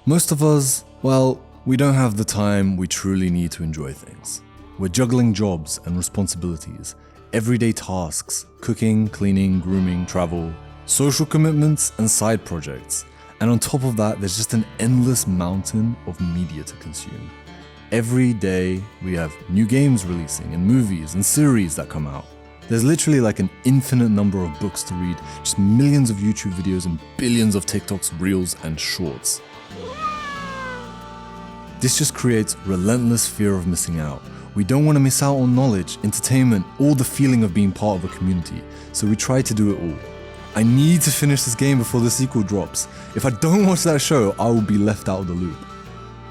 Most of us, well, we don't have the time we truly need to enjoy things. We're juggling jobs and responsibilities, everyday tasks, cooking, cleaning, grooming, travel, social commitments, and side projects. And on top of that, there's just an endless mountain of media to consume. Every day, we have new games releasing and movies and series that come out. There's literally like an infinite number of books to read, just millions of YouTube videos and billions of TikToks, Reels, and Shorts. This just creates relentless fear of missing out. We don't want to miss out on knowledge, entertainment, or the feeling of being part of a community, so we try to do it all. I need to finish this game before the sequel drops. If I don't watch that show, I will be left out of the loop.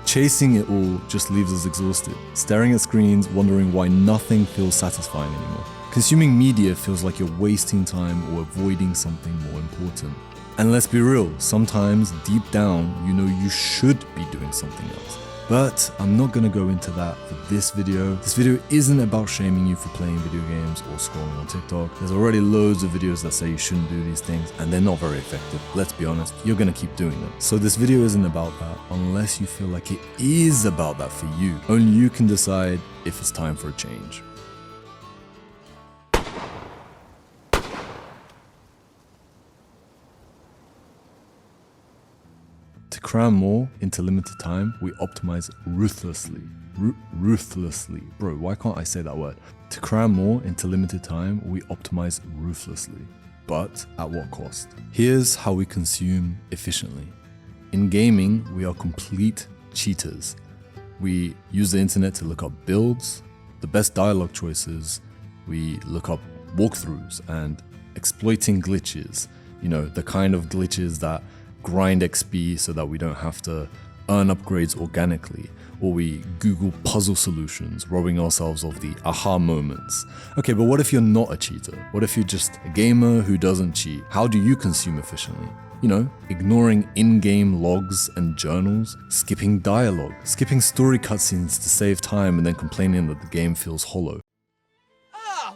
Chasing it all just leaves us exhausted, staring at screens, wondering why nothing feels satisfying anymore. Consuming media feels like you're wasting time or avoiding something more important. And let's be real, sometimes deep down, you know you should be doing something else. But I'm not gonna go into that for this video. This video isn't about shaming you for playing video games or scrolling on TikTok. There's already loads of videos that say you shouldn't do these things, and they're not very effective. Let's be honest, you're gonna keep doing them. So this video isn't about that unless you feel like it is about that for you. Only you can decide if it's time for a change. To cram more into limited time, we optimize ruthlessly. Ruthlessly. Bro, why can't I say that word? To cram more into limited time, we optimize ruthlessly. But at what cost? Here's how we consume efficiently. In gaming, we are complete cheaters. We use the internet to look up builds, the best dialogue choices. We look up walkthroughs and exploiting glitches. You know, the kind of glitches that grind XP so that we don't have to earn upgrades organically, or we Google puzzle solutions, robbing ourselves of the aha moments. Okay, but what if you're not a cheater? What if you're just a gamer who doesn't cheat? How do you consume efficiently? You know, ignoring in-game logs and journals, skipping dialogue, skipping story cutscenes to save time and then complaining that the game feels hollow.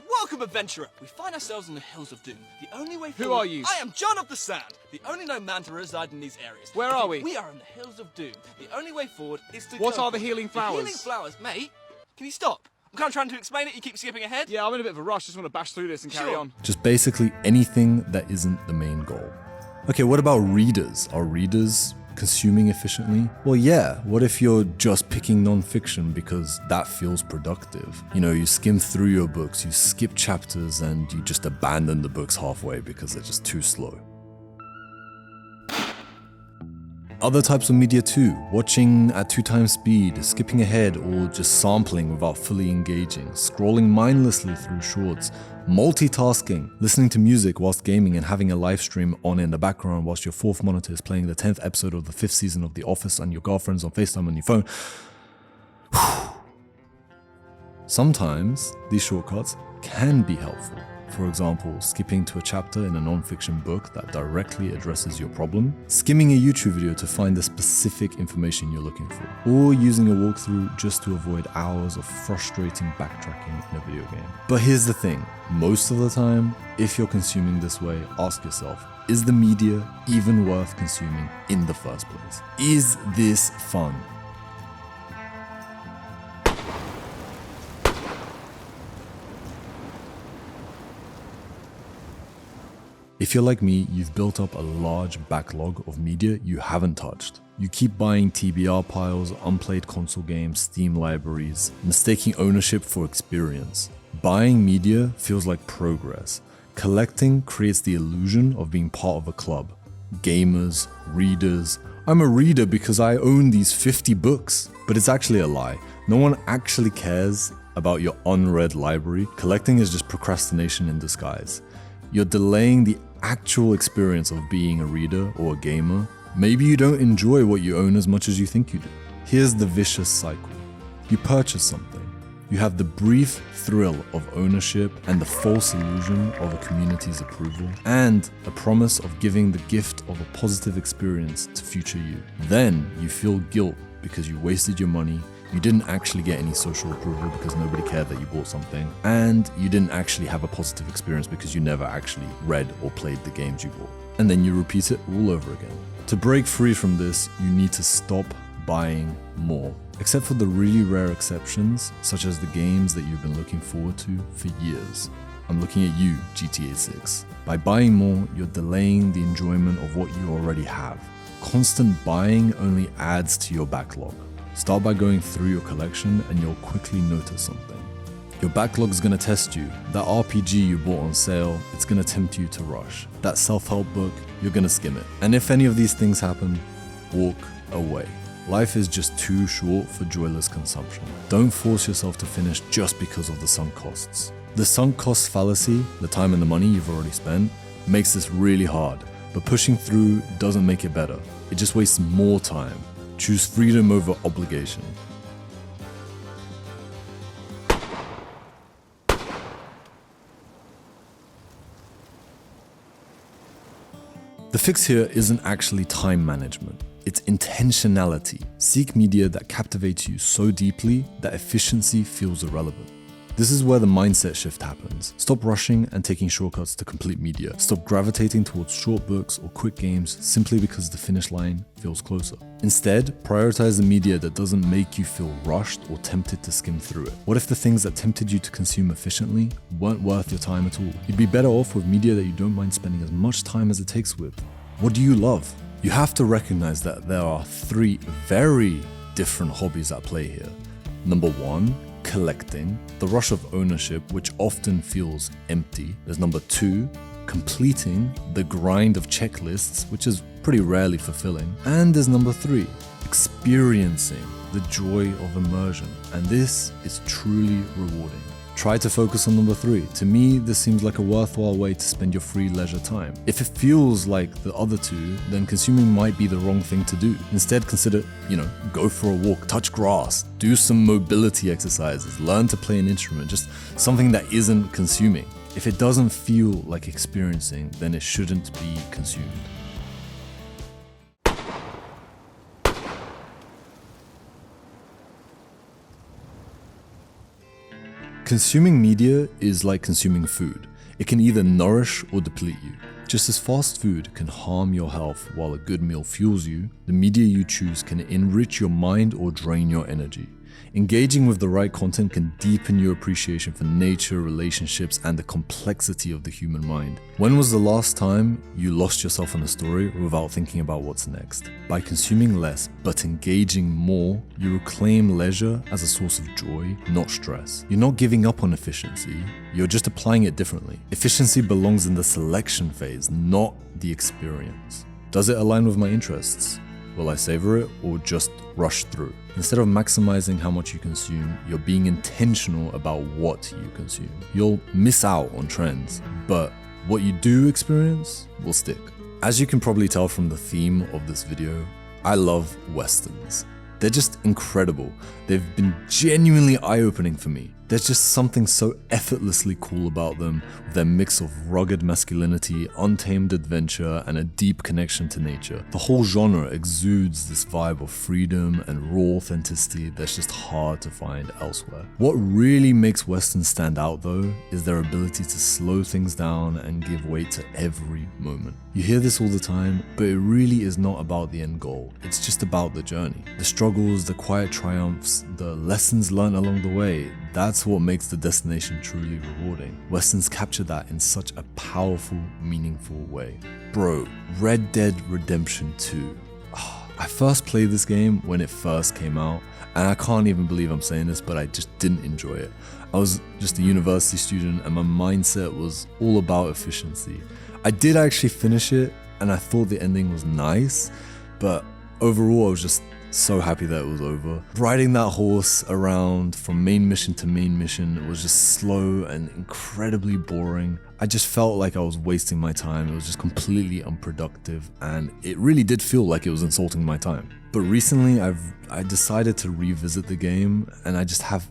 Welcome, adventurer! We find ourselves in the Hills of Doom. The only way forward... Who are you? I am John of the Sand, the only known man to reside in these areas. Where are we? We are in the Hills of Doom. The only way forward is to What go... are the healing flowers? The healing flowers, mate? Can you stop? I'm kind of trying to explain it, you keep skipping ahead. Yeah, I'm in a bit of a rush, just want to bash through this and carry on. Just basically anything that isn't the main goal. Okay, what about readers? Are readers consuming efficiently? Well, yeah, what if you're just picking non-fiction because that feels productive? You know, you skim through your books, you skip chapters, and you just abandon the books halfway because they're just too slow. Other types of media too, watching at 2x speed, skipping ahead, or just sampling without fully engaging, scrolling mindlessly through shorts, multitasking, listening to music whilst gaming and having a live stream on in the background whilst your fourth monitor is playing the 10th episode of the 5th season of The Office and your girlfriend's on FaceTime on your phone. Sometimes these shortcuts can be helpful. For example, skipping to a chapter in a non-fiction book that directly addresses your problem, skimming a YouTube video to find the specific information you're looking for, or using a walkthrough just to avoid hours of frustrating backtracking in a video game. But here's the thing, most of the time, if you're consuming this way, ask yourself, is the media even worth consuming in the first place? Is this fun? If you're like me, you've built up a large backlog of media you haven't touched. You keep buying TBR piles, unplayed console games, Steam libraries, mistaking ownership for experience. Buying media feels like progress. Collecting creates the illusion of being part of a club. Gamers, readers. I'm a reader because I own these 50 books. But it's actually a lie. No one actually cares about your unread library. Collecting is just procrastination in disguise. You're delaying the actual experience of being a reader or a gamer. Maybe you don't enjoy what you own as much as you think you do. Here's the vicious cycle. You purchase something. You have the brief thrill of ownership and the false illusion of a community's approval, and a promise of giving the gift of a positive experience to future you. Then you feel guilt because you wasted your money, you didn't actually get any social approval because nobody cared that you bought something, and you didn't actually have a positive experience because you never actually read or played the games you bought. and then you repeat it all over again. To break free from this, you need to stop buying more. Except for the really rare exceptions, such as the games that you've been looking forward to for years. I'm looking at you, GTA 6. By buying more, you're delaying the enjoyment of what you already have. Constant buying only adds to your backlog. Start by going through your collection and you'll quickly notice something. Your backlog is going to test you. That RPG you bought on sale, it's going to tempt you to rush. That self-help book, you're going to skim it. And if any of these things happen, walk away. Life is just too short for joyless consumption. Don't force yourself to finish just because of the sunk costs. The sunk cost fallacy, the time and the money you've already spent, makes this really hard, but pushing through doesn't make it better. It just wastes more time. Choose freedom over obligation. The fix here isn't actually time management. It's intentionality. Seek media that captivates you so deeply that efficiency feels irrelevant. This is where the mindset shift happens. Stop rushing and taking shortcuts to complete media. Stop gravitating towards short books or quick games simply because the finish line feels closer. Instead, prioritize the media that doesn't make you feel rushed or tempted to skim through it. What if the things that tempted you to consume efficiently weren't worth your time at all? You'd be better off with media that you don't mind spending as much time as it takes with. What do you love? You have to recognize that there are 3 very different hobbies at play here. Number 1, collecting, the rush of ownership, which often feels empty. There's number 2, completing, the grind of checklists, which is pretty rarely fulfilling. And there's number 3, experiencing, the joy of immersion. And this is truly rewarding. Try to focus on number 3. To me, this seems like a worthwhile way to spend your free leisure time. If it feels like the other 2, then consuming might be the wrong thing to do. Instead, consider, go for a walk, touch grass, do some mobility exercises, learn to play an instrument, just something that isn't consuming. If it doesn't feel like experiencing, then it shouldn't be consumed. Consuming media is like consuming food. It can either nourish or deplete you. Just as fast food can harm your health while a good meal fuels you, the media you choose can enrich your mind or drain your energy. Engaging with the right content can deepen your appreciation for nature, relationships, and the complexity of the human mind. When was the last time you lost yourself in a story without thinking about what's next? By consuming less but engaging more, you reclaim leisure as a source of joy, not stress. You're not giving up on efficiency, you're just applying it differently. Efficiency belongs in the selection phase, not the experience. Does it align with my interests? Will I savor it or just rush through? Instead of maximizing how much you consume, you're being intentional about what you consume. You'll miss out on trends, but what you do experience will stick. As you can probably tell from the theme of this video, I love Westerns. They're just incredible. They've been genuinely eye-opening for me. There's just something so effortlessly cool about them, with their mix of rugged masculinity, untamed adventure, and a deep connection to nature. The whole genre exudes this vibe of freedom and raw authenticity that's just hard to find elsewhere. What really makes Westerns stand out though, is their ability to slow things down and give weight to every moment. You hear this all the time, but it really is not about the end goal. It's just about the journey. The struggles, the quiet triumphs, the lessons learned along the way. That's what makes the destination truly rewarding. Westerns capture that in such a powerful, meaningful way. Bro, Red Dead Redemption 2. I first played this game when it first came out, and I can't even believe I'm saying this, but I just didn't enjoy it. I was just a university student and my mindset was all about efficiency. I did actually finish it and I thought the ending was nice, but overall I was just so happy that it was over. Riding that horse around from main mission to main mission was just slow and incredibly boring. I just felt like I was wasting my time. It was just completely unproductive and it really did feel like it was insulting my time. But recently I decided to revisit the game and I just have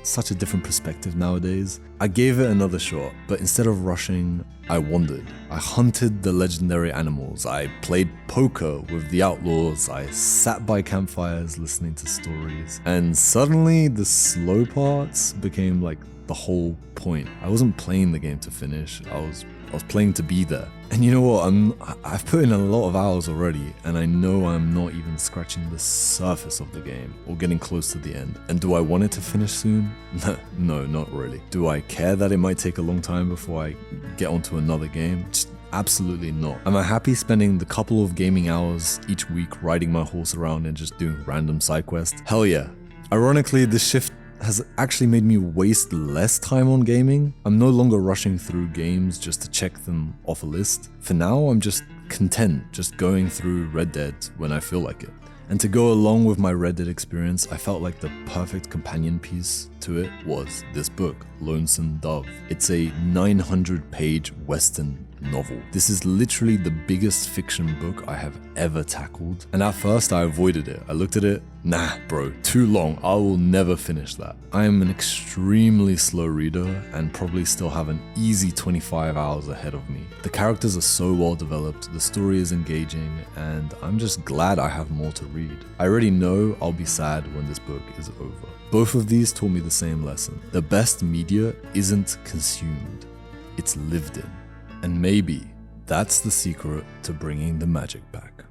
such a different perspective nowadays. I gave it another shot, but instead of rushing, I wandered. I hunted the legendary animals. I played poker with the outlaws. I sat by campfires listening to stories. And suddenly the slow parts became like the whole point. I wasn't playing the game to finish. I was playing to be there. And you know what, I've put in a lot of hours already, and I know I'm not even scratching the surface of the game, or getting close to the end. And do I want it to finish soon? No, not really. Do I care that it might take a long time before I get onto another game? Just absolutely not. Am I happy spending the couple of gaming hours each week riding my horse around and just doing random side quests? Hell yeah. Ironically, this shift has actually made me waste less time on gaming. I'm no longer rushing through games just to check them off a list. For now, I'm just content just going through Red Dead when I feel like it. And to go along with my Red Dead experience, I felt like the perfect companion piece to it was this book, Lonesome Dove. It's a 900-page Western novel. This is literally the biggest fiction book I have ever tackled, and at first I avoided it. I looked at it, nah bro, too long, I will never finish that. I am an extremely slow reader and probably still have an easy 25 hours ahead of me. The characters are so well developed, the story is engaging, and I'm just glad I have more to read. I already know I'll be sad when this book is over. Both of these taught me the same lesson. The best media isn't consumed, it's lived in. And maybe that's the secret to bringing the magic back.